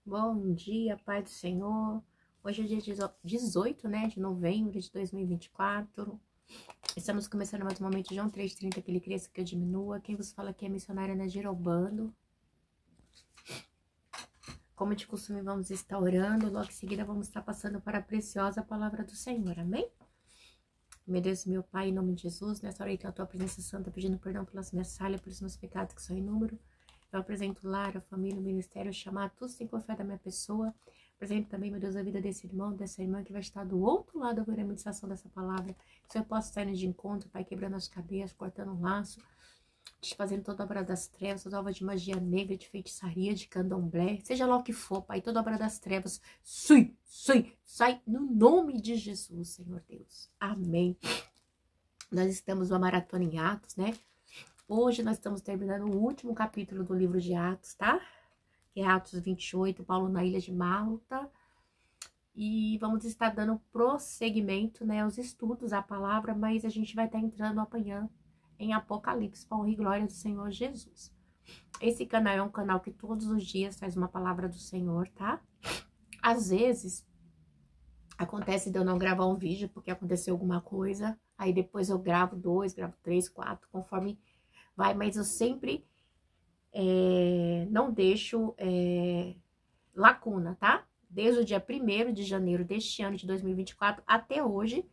Bom dia, Pai do Senhor. Hoje é dia 18, né, de novembro de 2024. Estamos começando mais um momento de João 3,30, que ele cresça, que eu diminua. Quem vos fala aqui é a missionária Ana Girobando. Como de costume, vamos estar orando. Logo em seguida, vamos estar passando para a preciosa palavra do Senhor. Amém? Meu Deus, meu Pai, em nome de Jesus, nessa hora aí que a tua presença santa, pedindo perdão pelas minhas falhas, pelos meus pecados que são em número. Eu apresento o lar, a família, o ministério, chamar tudo sem confiar da minha pessoa. Apresento também, meu Deus, a vida desse irmão, dessa irmã que vai estar do outro lado da meditação dessa palavra. Que o Senhor possa estar indo de encontro, Pai, quebrando as cadeias, cortando um laço, desfazendo toda obra das trevas, toda obra de magia negra, de feitiçaria, de candomblé, seja lá o que for, Pai, toda obra das trevas, sai no nome de Jesus, Senhor Deus. Amém. Nós estamos numa maratona em Atos, né? Hoje nós estamos terminando o último capítulo do livro de Atos, tá? Que é Atos 28, Paulo na ilha de Malta. E vamos estar dando prosseguimento, né, aos estudos, à palavra, mas a gente vai estar entrando amanhã em Apocalipse, para honra e glória do Senhor Jesus. Esse canal é um canal que todos os dias traz uma palavra do Senhor, tá? Às vezes, acontece de eu não gravar um vídeo, porque aconteceu alguma coisa, aí depois eu gravo 2, gravo 3, 4, conforme vai, mas eu sempre não deixo lacuna, tá? Desde o dia 1º de janeiro deste ano de 2024 até hoje,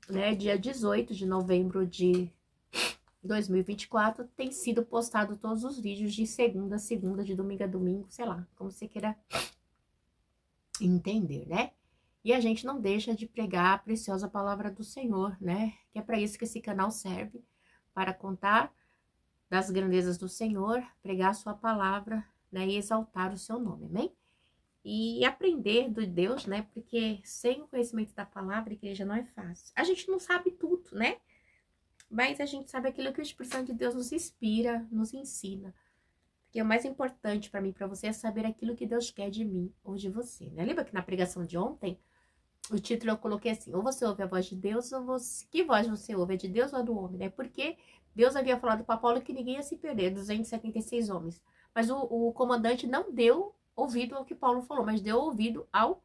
né, dia 18 de novembro de 2024, tem sido postado todos os vídeos de segunda a segunda, de domingo a domingo, sei lá, como você queira entender, né? E a gente não deixa de pregar a preciosa palavra do Senhor, né? Que é para isso que esse canal serve, para contar das grandezas do Senhor, pregar a sua palavra, né, e exaltar o seu nome, amém? E aprender do Deus, né, porque sem o conhecimento da palavra, igreja, não é fácil. A gente não sabe tudo, né? Mas a gente sabe aquilo que o Espírito Santo de Deus nos inspira, nos ensina. Porque o mais importante para mim e para você é saber aquilo que Deus quer de mim ou de você, né? Lembra que na pregação de ontem, o título eu coloquei assim, ou você ouve a voz de Deus, ou você... Que voz você ouve? É de Deus ou é do homem, né? Porque Deus havia falado para Paulo que ninguém ia se perder, 276 homens. Mas o comandante não deu ouvido ao que Paulo falou, mas deu ouvido ao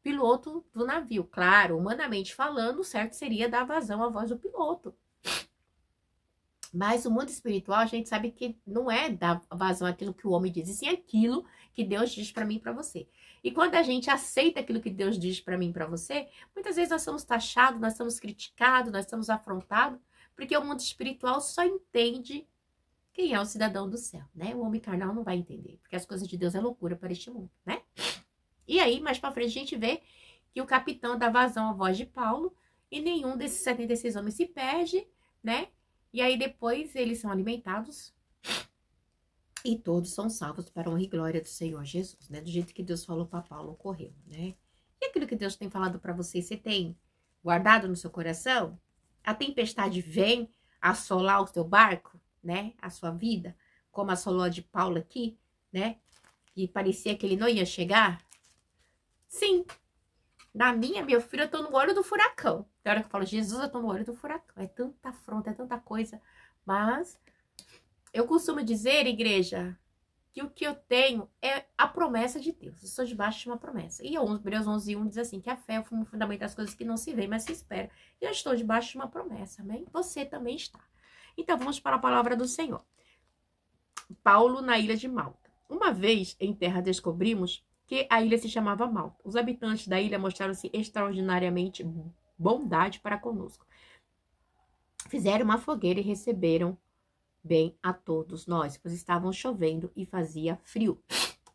piloto do navio. Claro, humanamente falando, o certo seria dar vazão à voz do piloto. Mas o mundo espiritual, a gente sabe que não é dar vazão àquilo que o homem diz, e sim aquilo que Deus diz para mim e para você. E quando a gente aceita aquilo que Deus diz para mim e para você, muitas vezes nós somos taxados, nós somos criticados, nós somos afrontados, porque o mundo espiritual só entende quem é o cidadão do céu, né? O homem carnal não vai entender, porque as coisas de Deus é loucura para este mundo, né? E aí, mais para frente, a gente vê que o capitão dá vazão à voz de Paulo, e nenhum desses 76 homens se perde, né? E aí depois eles são alimentados e todos são salvos para a honra e glória do Senhor Jesus, né? Do jeito que Deus falou para Paulo, ocorreu, né? E aquilo que Deus tem falado para você, você tem guardado no seu coração? A tempestade vem assolar o seu barco, né? A sua vida, como assolou a de Paulo aqui, né? E parecia que ele não ia chegar. Sim. Na minha, meu filho, eu tô no olho do furacão. Na hora que eu falo, Jesus, eu tô no olho do furacão. É tanta afronta, é tanta coisa. Mas eu costumo dizer, igreja, que o que eu tenho é a promessa de Deus. Eu sou debaixo de uma promessa. E Hebreus 11:1 diz assim, que a fé é o fundamento das coisas que não se vê, mas se espera. E eu estou debaixo de uma promessa, amém? Você também está. Então, vamos para a palavra do Senhor. Paulo na ilha de Malta. Uma vez em terra descobrimos que a ilha se chamava Malta. Os habitantes da ilha mostraram-se extraordinariamente bondade para conosco. Fizeram uma fogueira e receberam bem a todos nós, pois estavam chovendo e fazia frio.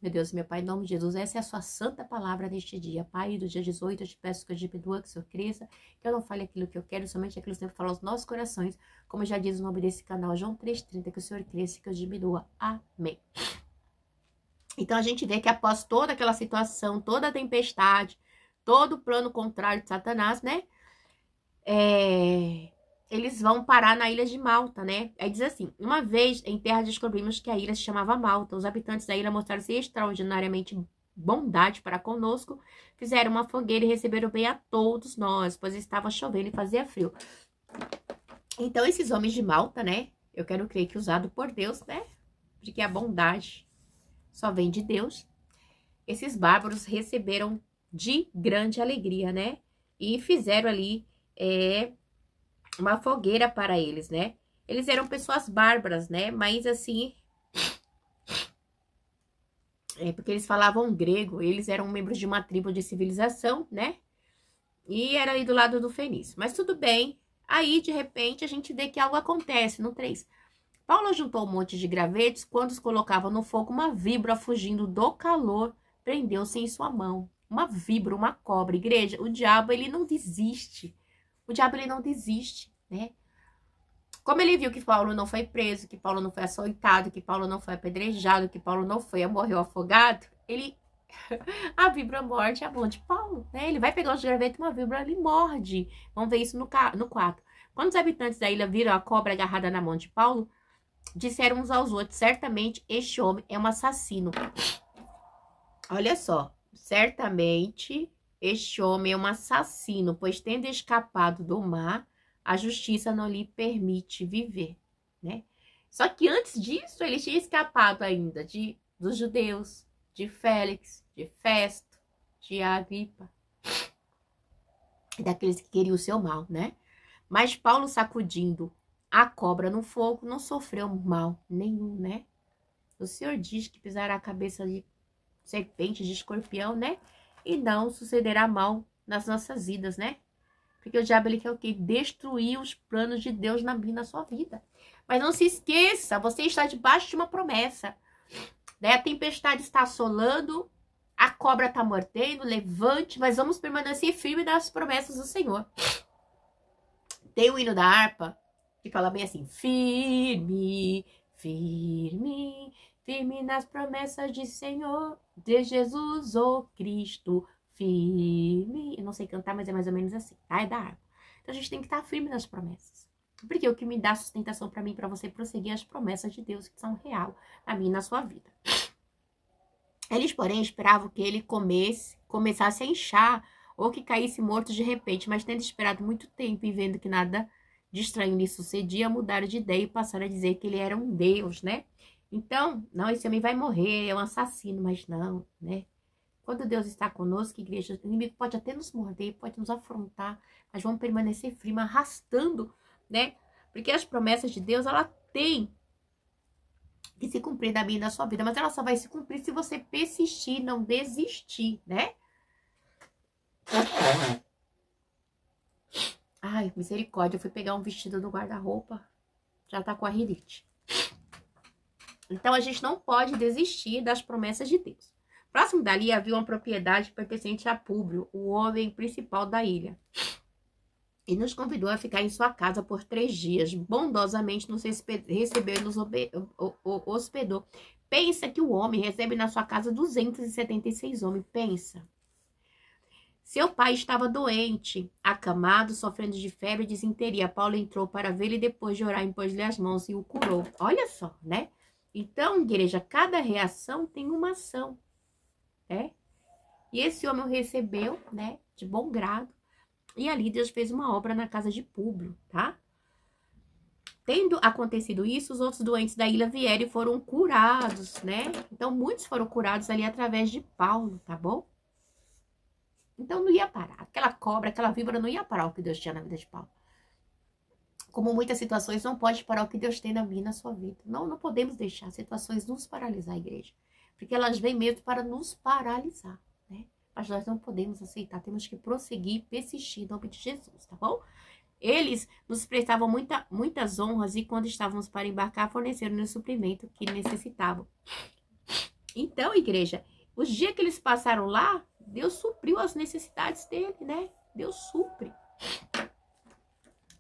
Meu Deus, meu Pai, em nome de Jesus, essa é a sua santa palavra neste dia. Pai, do dia 18, eu te peço que eu diminua, que o Senhor cresça, que eu não fale aquilo que eu quero, somente aquilo que o Senhor fala aos nossos corações, como já diz o nome desse canal, João 3,30, que o Senhor cresça e que eu diminua. Amém. Então, a gente vê que após toda aquela situação, toda a tempestade, todo o plano contrário de Satanás, né? Eles vão parar na ilha de Malta, né? Aí diz assim, uma vez em terra descobrimos que a ilha se chamava Malta. Os habitantes da ilha mostraram-se extraordinariamente bondade para conosco. Fizeram uma fogueira e receberam bem a todos nós, pois estava chovendo e fazia frio. Então, esses homens de Malta, né? Eu quero crer que usado por Deus, né? Porque a bondade só vem de Deus. esses bárbaros receberam de grande alegria, né? E fizeram ali uma fogueira para eles, né? Eles eram pessoas bárbaras, né? Mas assim, porque eles falavam grego, eles eram membros de uma tribo de civilização, né? E era ali do lado do Fenício. Mas tudo bem. Aí, de repente, a gente vê que algo acontece no 3. Paulo juntou um monte de gravetos. Quando os colocava no fogo, uma víbora, fugindo do calor, prendeu-se em sua mão. Uma víbora, uma cobra. Igreja, o diabo, ele não desiste. O diabo, ele não desiste, né? Como ele viu que Paulo não foi preso, que Paulo não foi açoitado, que Paulo não foi apedrejado, que Paulo não morreu afogado, ele... A víbora morde a mão de Paulo, né? Ele vai pegar os gravetos, uma víbora, ele morde. Vamos ver isso no 4. Quando os habitantes da ilha viram a cobra agarrada na mão de Paulo, disseram uns aos outros: certamente este homem é um assassino. Olha só, certamente este homem é um assassino, pois tendo escapado do mar, a justiça não lhe permite viver, né? Só que antes disso, ele tinha escapado ainda dos judeus, de Félix, de Festo, de Agripa, daqueles que queriam o seu mal, né? Mas Paulo, sacudindo a cobra no fogo, não sofreu mal nenhum, né? O Senhor diz que pisará a cabeça de serpente, de escorpião, né? E não sucederá mal nas nossas vidas, né? Porque o diabo, ele quer o quê? Destruir os planos de Deus na sua vida. Mas não se esqueça, você está debaixo de uma promessa. Né? A tempestade está assolando, a cobra está mordendo, levante, mas vamos permanecer firme nas promessas do Senhor. Tem o hino da harpa que fala bem assim: firme, firme, firme nas promessas de Senhor, de Jesus, o Cristo, firme. Eu não sei cantar, mas é mais ou menos assim, tá? É da harpa. Então a gente tem que estar firme nas promessas. Porque o que me dá sustentação para mim, para você prosseguir as promessas de Deus que são real na minha e na sua vida. Eles, porém, esperavam que ele começasse a inchar ou que caísse morto de repente, mas tendo esperado muito tempo e vendo que nada de estranho lhe sucedia, mudaram de ideia e passaram a dizer que ele era um deus, né? Então, não, esse homem vai morrer, é um assassino, mas não, né? Quando Deus está conosco, igreja, o inimigo pode até nos morder, pode nos afrontar, mas vamos permanecer firme, arrastando, né? Porque as promessas de Deus, ela tem que se cumprir na minha e na sua vida, mas ela só vai se cumprir se você persistir, não desistir, né? Ai, misericórdia, eu fui pegar um vestido do guarda-roupa, já tá com a rinite. Então, a gente não pode desistir das promessas de Deus. Próximo dali havia uma propriedade pertencente a Públio, o homem principal da ilha. E nos convidou a ficar em sua casa por 3 dias. Bondosamente nos recebeu e nos hospedou. Pensa que o homem recebe na sua casa 276 homens. Pensa. Seu pai estava doente, acamado, sofrendo de febre e disenteria. Paulo entrou para vê-lo e depois de orar, impôs-lhe as mãos e o curou. Olha só, né? Então, igreja, cada reação tem uma ação, né? E esse homem o recebeu, né, de bom grado. E ali Deus fez uma obra na casa de Públio, tá? Tendo acontecido isso, os outros doentes da ilha vieram e foram curados, né? Então, muitos foram curados ali através de Paulo, tá bom? Então, não ia parar. Aquela cobra, aquela víbora não ia parar o que Deus tinha na vida de Paulo. Como muitas situações, não pode parar o que Deus tem na minha e na sua vida. Não podemos deixar situações nos paralisar, igreja. Porque elas vêm mesmo para nos paralisar, né? Mas nós não podemos aceitar, temos que prosseguir, persistir em nome de Jesus, tá bom? Eles nos prestavam muitas honras e quando estávamos para embarcar, forneceram-nos o suprimento que necessitavam. Então, igreja, os dias que eles passaram lá, Deus supriu as necessidades dele, né? Deus supre,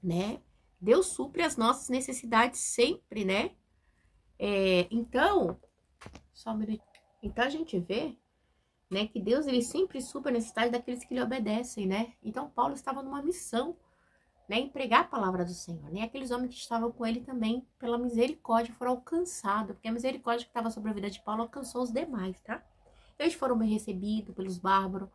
né? Deus supre as nossas necessidades sempre, né? Então, só um minuto. Então, a gente vê, né, que Deus, ele sempre supre a necessidade daqueles que lhe obedecem, né? Então, Paulo estava numa missão, né, em pregar a palavra do Senhor, né? Aqueles homens que estavam com ele também, pela misericórdia, foram alcançados, porque a misericórdia que estava sobre a vida de Paulo alcançou os demais, tá? Eles foram bem recebidos pelos bárbaros,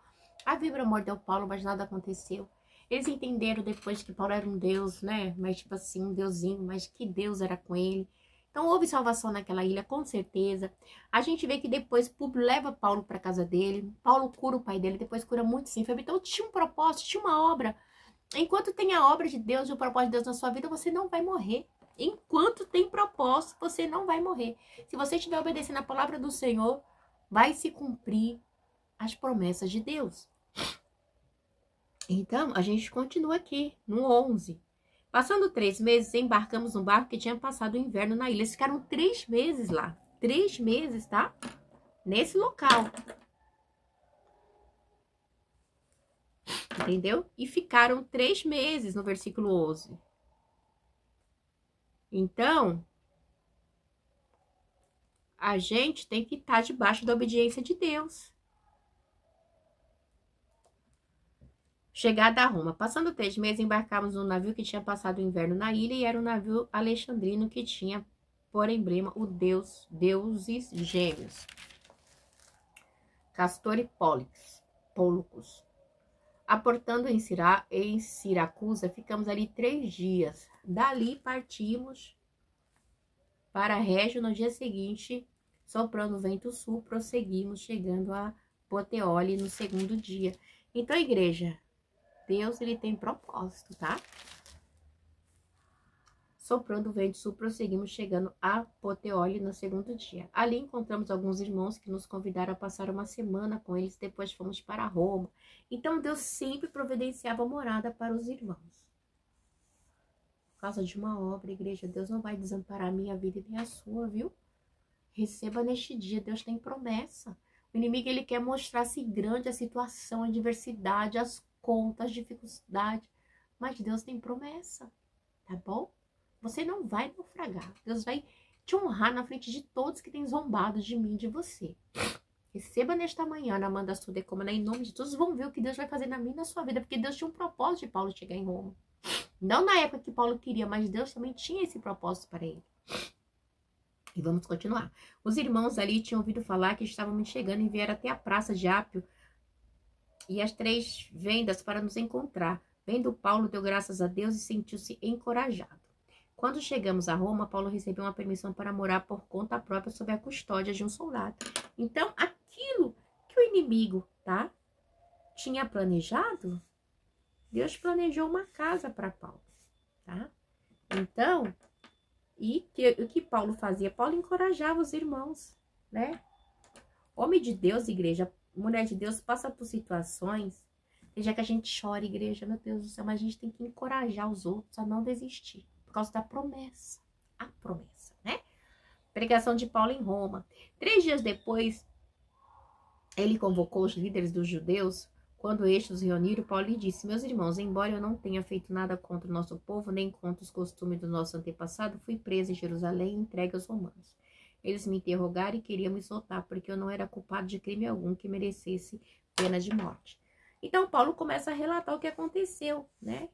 a víbora mordeu Paulo, mas nada aconteceu. Eles entenderam depois que Paulo era um deus, né? Mas tipo assim, um deusinho, mas que Deus era com ele. Então, houve salvação naquela ilha, com certeza. A gente vê que depois Públio leva Paulo para casa dele. Paulo cura o pai dele, depois cura muitos enfermos. Então, tinha um propósito, tinha uma obra. Enquanto tem a obra de Deus e o propósito de Deus na sua vida, você não vai morrer. Enquanto tem propósito, você não vai morrer. Se você estiver obedecendo a palavra do Senhor, vai se cumprir as promessas de Deus. Então, a gente continua aqui, no 11. Passando 3 meses, embarcamos no barco que tinha passado o inverno na ilha. Eles ficaram 3 meses lá. 3 meses, tá? Nesse local. Entendeu? E ficaram 3 meses no versículo 11. Então, a gente tem que estar debaixo da obediência de Deus. Chegada a Roma. Passando 3 meses, embarcamos num navio que tinha passado o inverno na ilha e era um navio alexandrino que tinha por emblema o deuses gêmeos. Castor e Pólux. Aportando em Siracusa, ficamos ali 3 dias. Dali partimos para Régio no dia seguinte, soprando o vento sul, prosseguimos, chegando a Puteoli no segundo dia. Então, igreja, Deus, ele tem propósito, tá? Soprando o vento sul, prosseguimos, chegando a Puteoli no segundo dia. Ali encontramos alguns irmãos que nos convidaram a passar uma semana com eles, depois fomos para Roma. Então, Deus sempre providenciava morada para os irmãos. Por causa de uma obra, igreja, Deus não vai desamparar a minha vida e nem a sua, viu? Receba neste dia, Deus tem promessa. O inimigo, ele quer mostrar-se grande a situação, a adversidade, as contas, as dificuldades. Mas Deus tem promessa, tá bom? Você não vai naufragar. Deus vai te honrar na frente de todos que têm zombado de mim e de você. Receba nesta manhã, na Amanda Sudecomana, em nome de todos, vão ver o que Deus vai fazer na minha e na sua vida, porque Deus tinha um propósito de Paulo chegar em Roma. Não na época que Paulo queria, mas Deus também tinha esse propósito para ele. E vamos continuar. Os irmãos ali tinham ouvido falar que estávamos chegando e vieram até a praça de Ápio e as 3 vendas para nos encontrar. Vendo Paulo, deu graças a Deus e sentiu-se encorajado. Quando chegamos a Roma, Paulo recebeu uma permissão para morar por conta própria sob a custódia de um soldado. Então, aquilo que o inimigo, tá, tinha planejado, Deus planejou uma casa para Paulo, tá? Então, o que Paulo fazia? Paulo encorajava os irmãos, né? Homem de Deus, igreja, mulher de Deus, passa por situações, já que a gente chora, igreja, meu Deus do céu, mas a gente tem que encorajar os outros a não desistir, por causa da promessa, a promessa, né? Pregação de Paulo em Roma. 3 dias depois, ele convocou os líderes dos judeus. Quando estes os reuniram, Paulo lhe disse: meus irmãos, embora eu não tenha feito nada contra o nosso povo, nem contra os costumes do nosso antepassado, fui preso em Jerusalém e entregue aos romanos. Eles me interrogaram e queriam me soltar, porque eu não era culpado de crime algum que merecesse pena de morte. Então, Paulo começa a relatar o que aconteceu, né?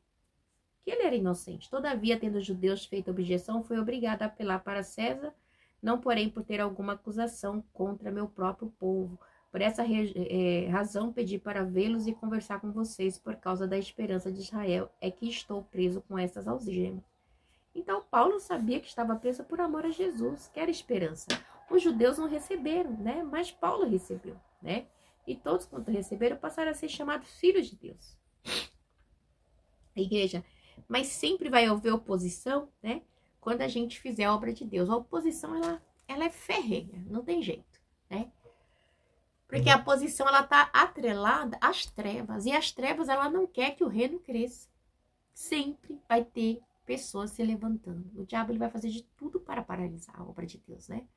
Que ele era inocente. Todavia, tendo os judeus feito objeção, fui obrigado a apelar para César, não porém por ter alguma acusação contra meu próprio povo. Por essa razão, pedi para vê-los e conversar com vocês, por causa da esperança de Israel, é que estou preso com essas algemas. Então, Paulo sabia que estava preso por amor a Jesus, que era esperança. Os judeus não receberam, né? Mas Paulo recebeu, né? E todos quanto receberam passaram a ser chamados filhos de Deus. Igreja, mas sempre vai haver oposição, né? Quando a gente fizer a obra de Deus. A oposição, ela é ferrenha, não tem jeito, né? Porque a oposição, ela tá atrelada às trevas. E as trevas, ela não quer que o reino cresça. Sempre vai ter pessoas se levantando. O diabo, ele vai fazer de tudo para paralisar a obra de Deus, né?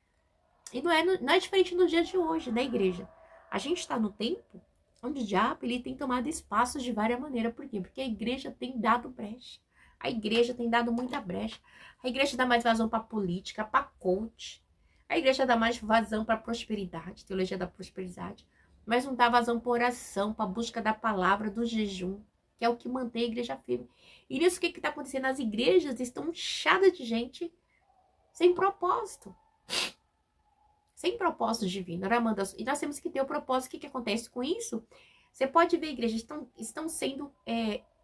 E não é diferente nos dias de hoje, né, igreja? A gente está no tempo onde o diabo, ele tem tomado espaços de várias maneiras. Por quê? Porque a igreja tem dado brecha. A igreja tem dado muita brecha. A igreja dá mais vazão para política, para coach. A igreja dá mais vazão para prosperidade, teologia da prosperidade. Mas não dá vazão para oração, para busca da palavra, do jejum, que é o que mantém a igreja firme. E nisso, o que está acontecendo? As igrejas estão inchadas de gente sem propósito. Sem propósito divino. E nós temos que ter o propósito. O que acontece com isso? Você pode ver, igrejas estão sendo...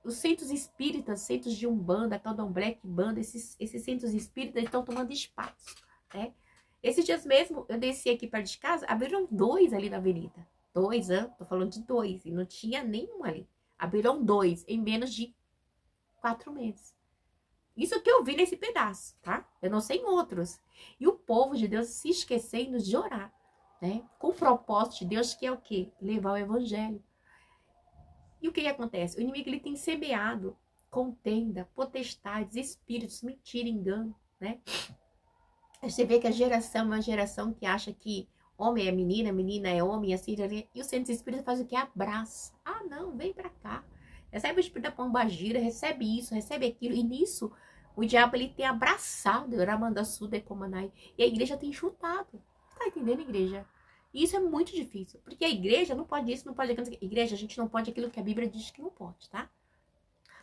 os centros espíritas, centros de Umbanda, Candomblé, Banda, esses centros espíritas estão tomando espaço. né? Esses dias mesmo, eu desci aqui perto de casa, abriram 2 ali na avenida. 2, tô falando de 2, e não tinha nenhum ali. Abriram 2 em menos de 4 meses. Isso que eu vi nesse pedaço, tá? Eu não sei em outros. E o povo de Deus se esquecendo de orar, né? Com o propósito de Deus, que é o quê? Levar o evangelho. E o que acontece? O inimigo, ele tem semeado contenda, potestades, espíritos, mentira, engano, né? Você vê que a geração é uma geração que acha que homem é menina, menina é homem, assim, e o centro espírita faz o que? Abraça. Ah, não, vem pra cá. Recebe o espírito da pombagira, recebe isso, recebe aquilo. E nisso, o diabo, ele tem abraçado o Ramanda Suda e Comanai. E a igreja tem chutado. Tá entendendo, igreja? E isso é muito difícil. Porque a igreja não pode isso, não pode aquilo. Igreja, a gente não pode aquilo que a Bíblia diz que não pode, tá?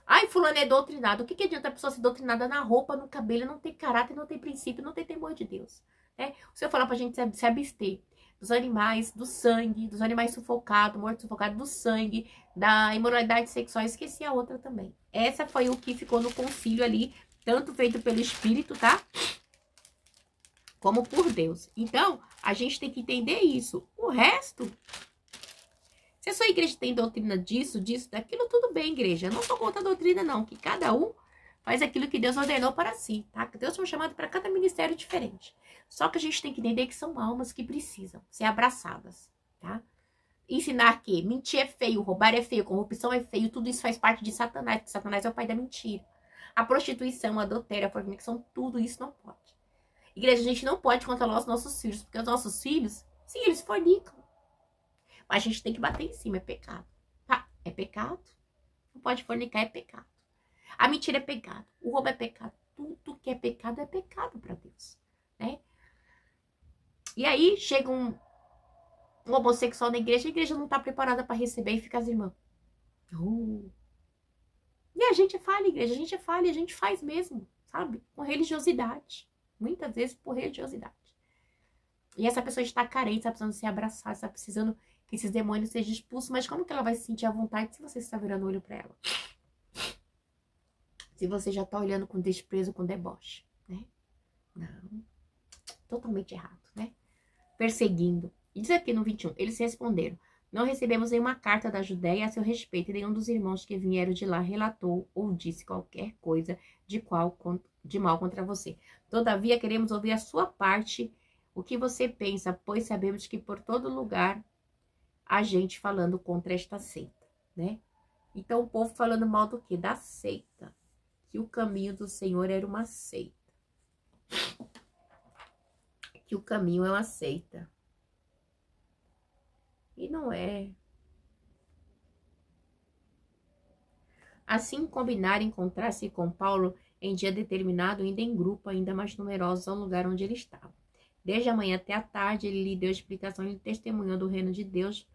Ai, fulano é doutrinado. O que adianta a pessoa ser doutrinada na roupa, no cabelo, não tem caráter, não tem princípio, não tem temor de Deus? Né? O Senhor falar pra gente se abster dos animais, do sangue, dos animais sufocados, mortos sufocados, do sangue, da imoralidade sexual. Esqueci a outra também. Essa foi o que ficou no concílio ali, tanto feito pelo Espírito, tá? Como por Deus. Então, a gente tem que entender isso. O resto... Se a sua igreja tem doutrina disso, daquilo, tudo bem, igreja. Eu não sou contra a doutrina, não. Que cada um faz aquilo que Deus ordenou para si, tá? Que Deus foi chamado para cada ministério diferente. Só que a gente tem que entender que são almas que precisam ser abraçadas, tá? Ensinar que mentir é feio, roubar é feio, corrupção é feio, tudo isso faz parte de Satanás, porque Satanás é o pai da mentira. A prostituição, a adultério, a fornicação, tudo isso não pode. Igreja, a gente não pode controlar os nossos filhos, porque os nossos filhos, sim, eles fornicam. Mas a gente tem que bater em cima, é pecado. Tá? É pecado. Não pode fornicar, é pecado. A mentira é pecado. O roubo é pecado. Tudo que é pecado para Deus. Né? E aí chega um homossexual na igreja, a igreja não está preparada para receber e fica as irmãs. E a gente fala, igreja, a gente fala e a gente faz mesmo, sabe? Com religiosidade. Muitas vezes por religiosidade. E essa pessoa está carente, está precisando ser abraçada, está precisando que esses demônios sejam expulsos, mas como que ela vai se sentir à vontade se você está virando o olho para ela? Se você já está olhando com desprezo, com deboche, né? Não. Totalmente errado, né? Perseguindo. E diz aqui no 21, eles responderam, não recebemos nenhuma carta da Judéia a seu respeito, e nenhum dos irmãos que vieram de lá relatou ou disse qualquer coisa de mal contra você. Todavia, queremos ouvir a sua parte, o que você pensa, pois sabemos que por todo lugar a gente falando contra esta seita, né? Então, o povo falando mal do quê? Da seita. Que o caminho do Senhor era uma seita. Que o caminho é uma seita. E não é. Assim, combinaram encontrar-se com Paulo em dia determinado, ainda em grupo, ainda mais numerosos ao lugar onde ele estava. Desde a manhã até a tarde, ele lhe deu explicação e testemunhou do reino de Deus,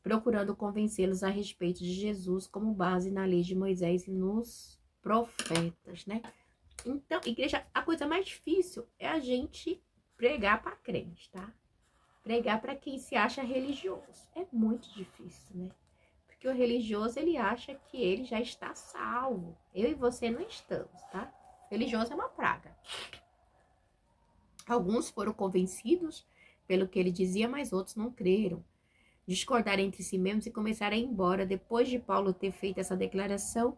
procurando convencê-los a respeito de Jesus como base na lei de Moisés e nos profetas, né? Então, igreja, a coisa mais difícil é a gente pregar para crente, tá? Pregar para quem se acha religioso. É muito difícil, né? Porque o religioso, ele acha que ele já está salvo. Eu e você não estamos, tá? Religioso é uma praga. Alguns foram convencidos pelo que ele dizia, mas outros não creram. Discordaram entre si mesmos e começaram a ir embora. Depois de Paulo ter feito essa declaração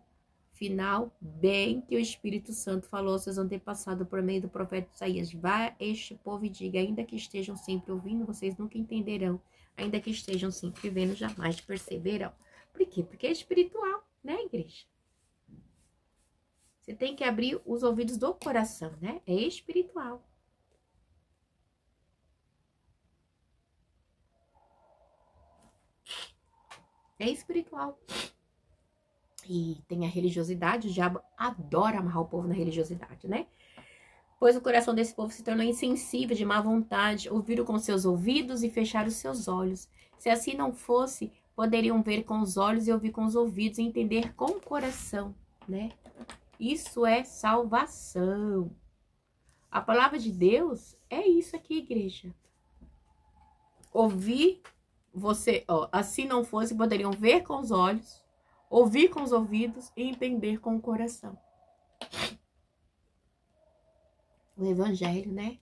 final, bem que o Espírito Santo falou aos seus antepassados por meio do profeta Isaías: vá este povo e diga, ainda que estejam sempre ouvindo, vocês nunca entenderão. Ainda que estejam sempre vendo, jamais perceberão. Por quê? Porque é espiritual, né, igreja? Você tem que abrir os ouvidos do coração, né? É espiritual. É espiritual. E tem a religiosidade, o diabo adora amarrar o povo na religiosidade, né? Pois o coração desse povo se tornou insensível, de má vontade, ouviram com seus ouvidos e fecharam os seus olhos. Se assim não fosse, poderiam ver com os olhos e ouvir com os ouvidos e entender com o coração, né? Isso é salvação. A palavra de Deus é isso aqui, igreja. Ouvir, assim não fosse, poderiam ver com os olhos, ouvir com os ouvidos e entender com o coração. O evangelho, né?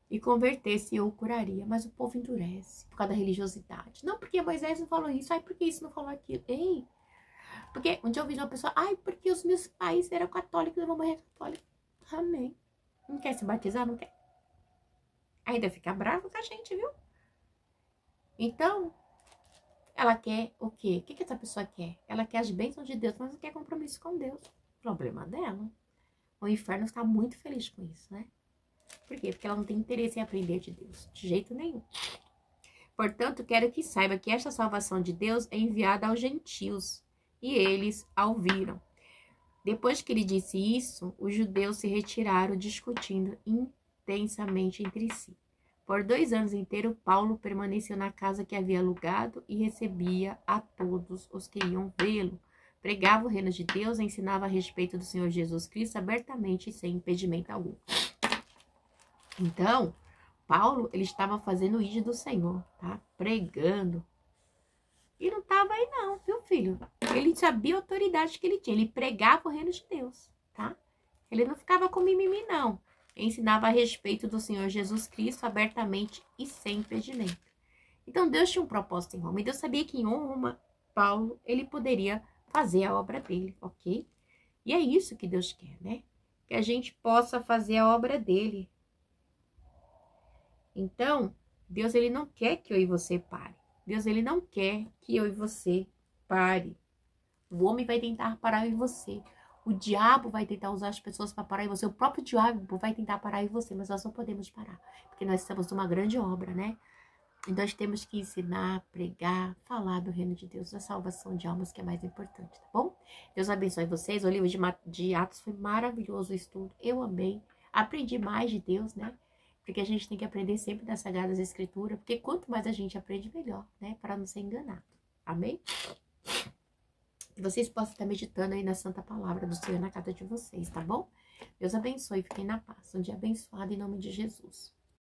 e convertesse, eu o curaria. Mas o povo endurece por causa da religiosidade. Não porque Moisés não falou isso, ai, porque isso não falou aquilo. Ei, porque um dia eu vi uma pessoa, ai, porque os meus pais eram católicos, eu vou morrer católica. Amém. Não quer se batizar? Não quer. Ainda fica bravo com a gente, viu? Então, ela quer o quê? O que essa pessoa quer? Ela quer as bênçãos de Deus, mas não quer compromisso com Deus. Problema dela. O inferno está muito feliz com isso, né? Por quê? Porque ela não tem interesse em aprender de Deus. De jeito nenhum. Portanto, quero que saiba que esta salvação de Deus é enviada aos gentios. E eles a ouviram. Depois que ele disse isso, os judeus se retiraram discutindo intensamente entre si. Por 2 anos inteiros, Paulo permaneceu na casa que havia alugado e recebia a todos os que iam vê-lo. Pregava o reino de Deus e ensinava a respeito do Senhor Jesus Cristo abertamente e sem impedimento algum. Então, Paulo, ele estava fazendo o ID do Senhor, tá? Pregando. E não estava aí não, viu, filho? Ele sabia a autoridade que ele tinha. Ele pregava o reino de Deus, tá? Ele não ficava com mimimi, não. Ensinava a respeito do Senhor Jesus Cristo abertamente e sem impedimento. Então, Deus tinha um propósito em Roma. E Deus sabia que em Roma, Paulo, ele poderia fazer a obra dele, ok? E é isso que Deus quer, né? Que a gente possa fazer a obra dele. Então, Deus, ele não quer que eu e você pare. Deus, ele não quer que eu e você pare. O homem vai tentar parar eu e você. O diabo vai tentar usar as pessoas para parar em você. O próprio diabo vai tentar parar em você, mas nós não podemos parar. Porque nós estamos numa grande obra, né? E nós temos que ensinar, pregar, falar do reino de Deus, da salvação de almas, que é mais importante, tá bom? Deus abençoe vocês. O livro de Atos foi maravilhoso o estudo. Eu amei. Aprendi mais de Deus, né? Porque a gente tem que aprender sempre das Sagradas Escrituras. Porque quanto mais a gente aprende, melhor, né? Para não ser enganado. Amém? Que vocês possam estar meditando aí na Santa Palavra do Senhor na casa de vocês, tá bom? Deus abençoe, fiquem na paz. Um dia abençoado em nome de Jesus.